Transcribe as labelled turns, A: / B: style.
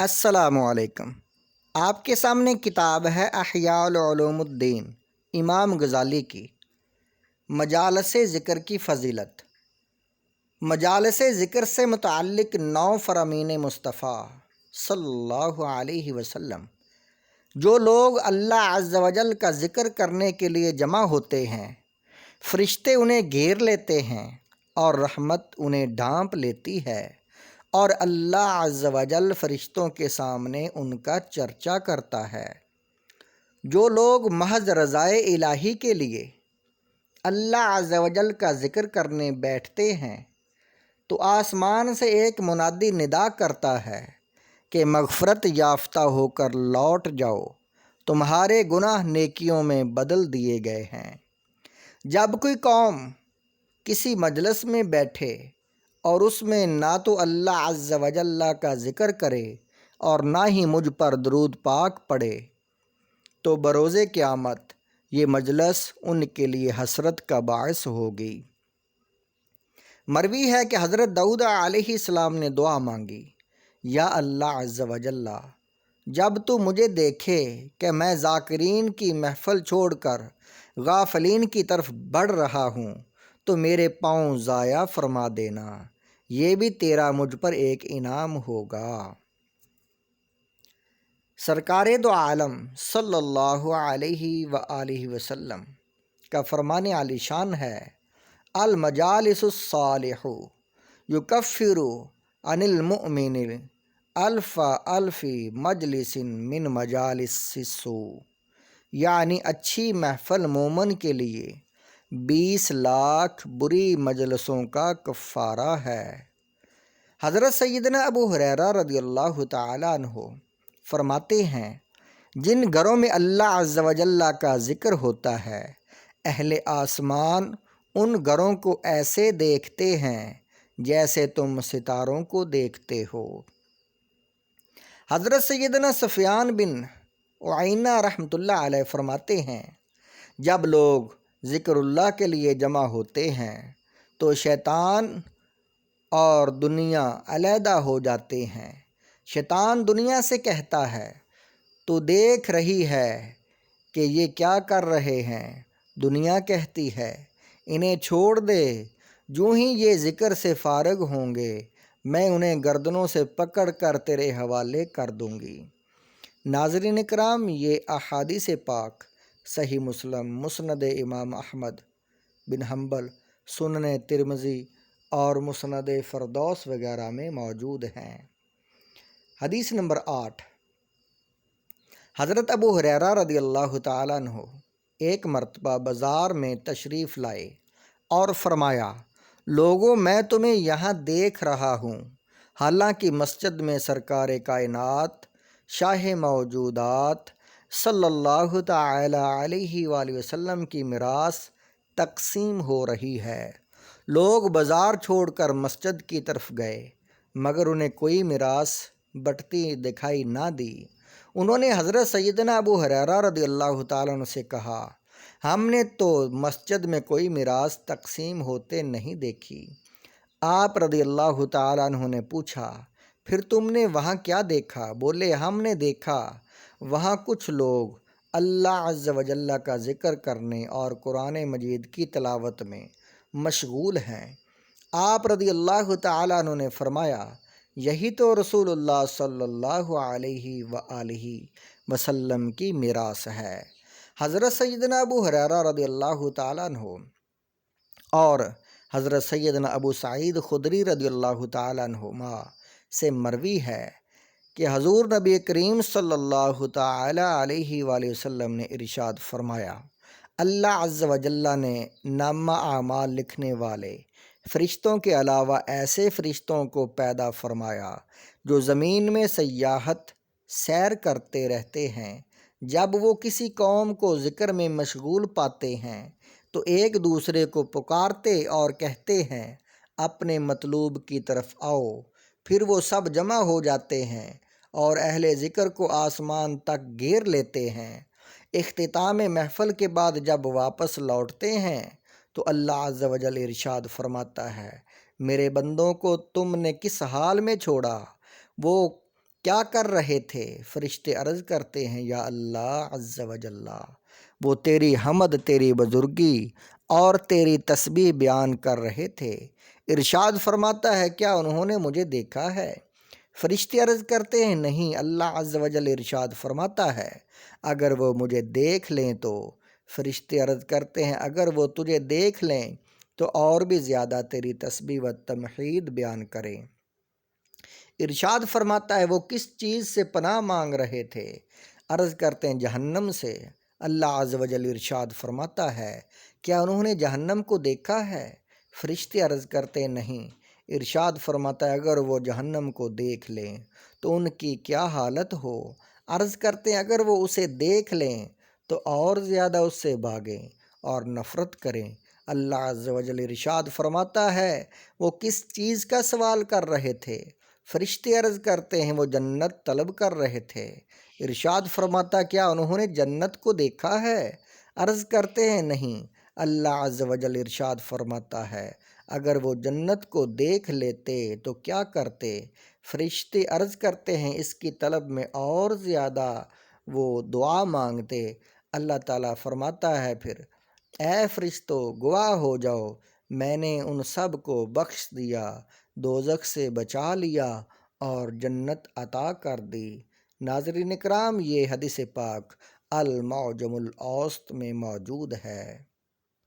A: السلام علیکم۔ آپ کے سامنے کتاب ہے احیاء العلوم الدین امام غزالی کی، مجالس ذکر کی فضیلت۔ مجالس ذکر سے متعلق 9 فرامین مصطفیٰ صلی اللہ علیہ وسلم۔ جو لوگ اللہ عز و جل کا ذکر کرنے کے لیے جمع ہوتے ہیں، فرشتے انہیں گھیر لیتے ہیں اور رحمت انہیں ڈھانپ لیتی ہے، اور اللہ عز و جل فرشتوں کے سامنے ان کا چرچا کرتا ہے۔ جو لوگ محض رضائے الہی کے لیے اللہ عز و جل کا ذکر کرنے بیٹھتے ہیں تو آسمان سے ایک منادی ندا کرتا ہے کہ مغفرت یافتہ ہو کر لوٹ جاؤ، تمہارے گناہ نیکیوں میں بدل دیے گئے ہیں۔ جب کوئی قوم کسی مجلس میں بیٹھے اور اس میں نہ تو اللہ عز و جل کا ذکر کرے اور نہ ہی مجھ پر درود پاک پڑھے تو بروز قیامت یہ مجلس ان کے لیے حسرت کا باعث ہوگی۔ مروی ہے کہ حضرت داؤد علیہ السلام نے دعا مانگی، یا اللہ عز و جل، جب تو مجھے دیکھے کہ میں ذاکرین کی محفل چھوڑ کر غافلین کی طرف بڑھ رہا ہوں تو میرے پاؤں ضائع فرما دینا، یہ بھی تیرا مجھ پر ایک انعام ہوگا۔ سرکار دو عالم صلی اللہ علیہ وآلہ وسلم کا فرمان عالی شان ہے، المجالس الصالح یکفر عن المؤمن الف الف مجلس من مجالس السوء، یعنی اچھی محفل مومن کے لیے 20 لاکھ بری مجلسوں کا کفارہ ہے۔ حضرت سیدنا ابو ہریرہ رضی اللہ تعالیٰ عنہ فرماتے ہیں، جن گھروں میں اللہ عز و جل کا ذکر ہوتا ہے، اہل آسمان ان گھروں کو ایسے دیکھتے ہیں جیسے تم ستاروں کو دیکھتے ہو۔ حضرت سیدنا سفیان بن عیینہ رحمۃ اللہ علیہ فرماتے ہیں، جب لوگ ذکر اللہ کے لیے جمع ہوتے ہیں تو شیطان اور دنیا علیحدہ ہو جاتے ہیں۔ شیطان دنیا سے کہتا ہے، تو دیکھ رہی ہے کہ یہ کیا کر رہے ہیں؟ دنیا کہتی ہے، انہیں چھوڑ دے، جو ہی یہ ذکر سے فارغ ہوں گے میں انہیں گردنوں سے پکڑ کر تیرے حوالے کر دوں گی۔ ناظرین اکرام، یہ احادیث پاک صحیح مسلم، مسند امام احمد بن حنبل، سنن ترمذی اور مسند فردوس وغیرہ میں موجود ہیں۔ حدیث نمبر 8۔ حضرت ابو ہریرہ رضی اللہ تعالیٰ عنہ ایک مرتبہ بازار میں تشریف لائے اور فرمایا، لوگوں میں تمہیں یہاں دیکھ رہا ہوں، حالانکہ مسجد میں سرکار کائنات شاہ موجودات صلی اللہ تعالی علیہ وآلہ وسلم کی میراث تقسیم ہو رہی ہے۔ لوگ بازار چھوڑ کر مسجد کی طرف گئے مگر انہیں کوئی میراث بٹتی دکھائی نہ دی۔ انہوں نے حضرت سیدنا ابو ہریرہ رضی اللہ تعالیٰ عنہ سے کہا، ہم نے تو مسجد میں کوئی میراث تقسیم ہوتے نہیں دیکھی۔ آپ رضی اللہ تعالیٰ عنہ نے پوچھا، پھر تم نے وہاں کیا دیکھا؟ بولے، ہم نے دیکھا وہاں کچھ لوگ اللہ عز و جل کا ذکر کرنے اور قرآن مجید کی تلاوت میں مشغول ہیں۔ آپ رضی اللہ تعالیٰ عنہ نے فرمایا، یہی تو رسول اللہ صلی اللہ علیہ وآلہ وسلم کی میراث ہے۔ حضرت سیدنا ابو ہریرہ رضی اللہ تعالیٰ عنہ اور حضرت سیدنا ابو سعید خدری رضی اللہ تعالیٰ عنہما سے مروی ہے کہ حضور نبی کریم صلی اللہ تعالیٰ علیہ وآلہ وسلم نے ارشاد فرمایا، اللہ عز و جل نے نامہ اعمال لکھنے والے فرشتوں کے علاوہ ایسے فرشتوں کو پیدا فرمایا جو زمین میں سیاحت سیر کرتے رہتے ہیں۔ جب وہ کسی قوم کو ذکر میں مشغول پاتے ہیں تو ایک دوسرے کو پکارتے اور کہتے ہیں، اپنے مطلوب کی طرف آؤ۔ پھر وہ سب جمع ہو جاتے ہیں اور اہل ذکر کو آسمان تک گھیر لیتے ہیں۔ اختتام محفل کے بعد جب واپس لوٹتے ہیں تو اللہ عز و جل ارشاد فرماتا ہے، میرے بندوں کو تم نے کس حال میں چھوڑا؟ وہ کیا کر رہے تھے؟ فرشتے عرض کرتے ہیں یا اللہ عز و جل، وہ تیری حمد، تیری بزرگی اور تیری تسبیح بیان کر رہے تھے۔ ارشاد فرماتا ہے کیا انہوں نے مجھے دیکھا ہے؟ فرشتے عرض کرتے ہیں نہیں۔ اللہ عز و جل ارشاد فرماتا ہے اگر وہ مجھے دیکھ لیں تو، فرشتے عرض کرتے ہیں اگر وہ تجھے دیکھ لیں تو اور بھی زیادہ تیری تسبیح و تمحید بیان کریں۔ ارشاد فرماتا ہے وہ کس چیز سے پناہ مانگ رہے تھے؟ عرض کرتے ہیں جہنم سے۔ اللہ عز و جل ارشاد فرماتا ہے کیا انہوں نے جہنم کو دیکھا ہے؟ فرشتے عرض کرتے نہیں۔ ارشاد فرماتا ہے اگر وہ جہنم کو دیکھ لیں تو ان کی کیا حالت ہو؟ عرض کرتے ہیں اگر وہ اسے دیکھ لیں تو اور زیادہ اس سے بھاگیں اور نفرت کریں۔ اللہ عز و جل ارشاد فرماتا ہے وہ کس چیز کا سوال کر رہے تھے؟ فرشتے عرض کرتے ہیں وہ جنت طلب کر رہے تھے۔ ارشاد فرماتا کیا انہوں نے جنت کو دیکھا ہے؟ عرض کرتے ہیں نہیں۔ اللہ عز و جل ارشاد فرماتا ہے اگر وہ جنت کو دیکھ لیتے تو کیا کرتے؟ فرشتے عرض کرتے ہیں اس کی طلب میں اور زیادہ وہ دعا مانگتے۔ اللہ تعالیٰ فرماتا ہے پھر اے فرشتو گواہ ہو جاؤ میں نے ان سب کو بخش دیا، دوزخ سے بچا لیا اور جنت عطا کر دی۔ ناظرین کرام، یہ حدیث پاک المعجم الاوسط میں موجود ہے۔